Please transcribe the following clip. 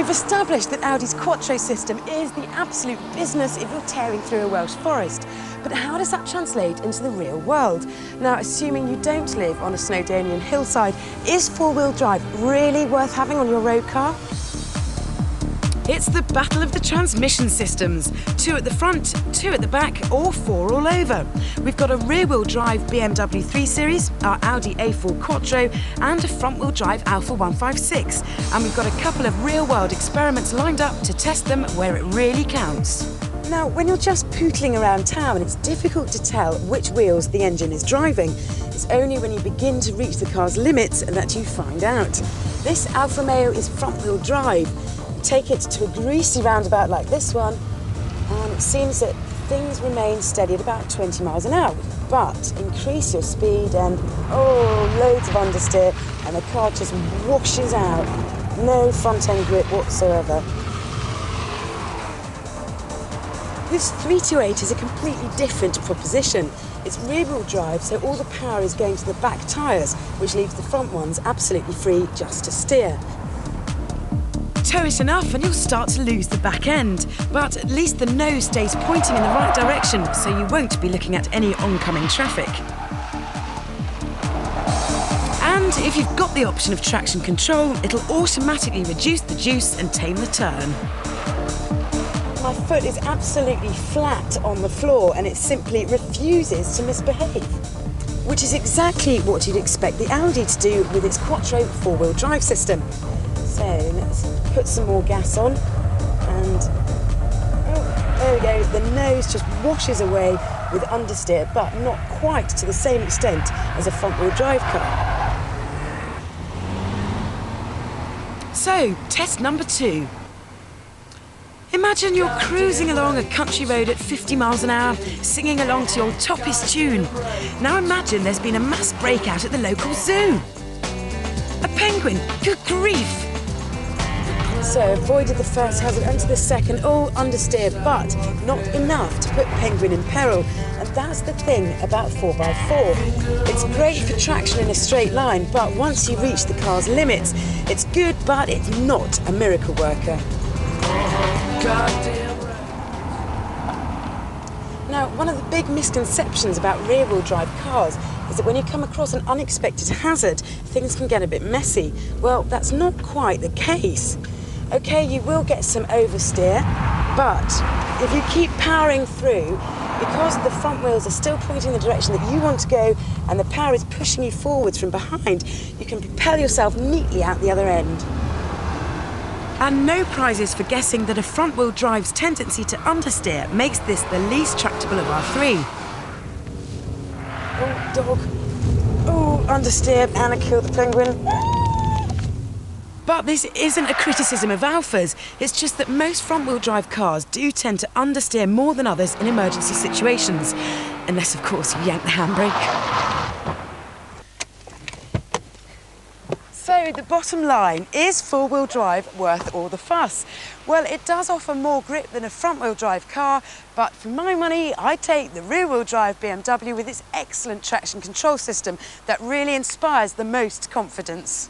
We've established that Audi's Quattro system is the absolute business if you're tearing through a Welsh forest. But how does that translate into the real world? Now, assuming you don't live on a Snowdonian hillside, is four-wheel drive really worth having on your road car? It's the battle of the transmission systems. 2 at the front, 2 at the back, or 4 all over. We've got a rear-wheel drive BMW 3 Series, our Audi A4 Quattro, and a front-wheel drive Alfa 156. And we've got a couple of real-world experiments lined up to test them where it really counts. Now, when you're just pootling around town, it's difficult to tell which wheels the engine is driving. It's only when you begin to reach the car's limits that you find out. This Alfa Romeo is front-wheel drive. Take it to a greasy roundabout like this one, and it seems that things remain steady at about 20 miles an hour. But increase your speed and, loads of understeer, and the car just washes out. No front-end grip whatsoever. This 328 is a completely different proposition. It's rear-wheel drive, so all the power is going to the back tyres, which leaves the front ones absolutely free just to steer. Tow it enough and you'll start to lose the back end, but at least the nose stays pointing in the right direction, so you won't be looking at any oncoming traffic. And if you've got the option of traction control, it'll automatically reduce the juice and tame the turn. My foot is absolutely flat on the floor and it simply refuses to misbehave, which is exactly what you'd expect the Audi to do with its Quattro four-wheel drive system. So let's put some more gas on and, there we go, the nose just washes away with understeer, but not quite to the same extent as a front-wheel drive car. So, test number 2. Imagine you're cruising along a country road at 50 miles an hour, singing along to your toppest tune. Now imagine there's been a mass breakout at the local zoo. A penguin, good grief! So avoided the first hazard, onto the second, all understeer, but not enough to put Penguin in peril. And that's the thing about 4x4. It's great for traction in a straight line, but once you reach the car's limits, it's good, but it's not a miracle worker. Now, one of the big misconceptions about rear-wheel drive cars is that when you come across an unexpected hazard, things can get a bit messy. Well, that's not quite the case. Okay, you will get some oversteer, but if you keep powering through, because the front wheels are still pointing in the direction that you want to go and the power is pushing you forwards from behind, you can propel yourself neatly out the other end. And no prizes for guessing that a front-wheel drive's tendency to understeer makes this the least tractable of our 3. Oh, dog. Oh, understeer, and I killed the penguin. But this isn't a criticism of Alphas, it's just that most front-wheel drive cars do tend to understeer more than others in emergency situations. Unless, of course, you yank the handbrake. So the bottom line, is four-wheel drive worth all the fuss? Well, it does offer more grip than a front-wheel drive car, but for my money, I'd take the rear-wheel drive BMW with its excellent traction control system that really inspires the most confidence.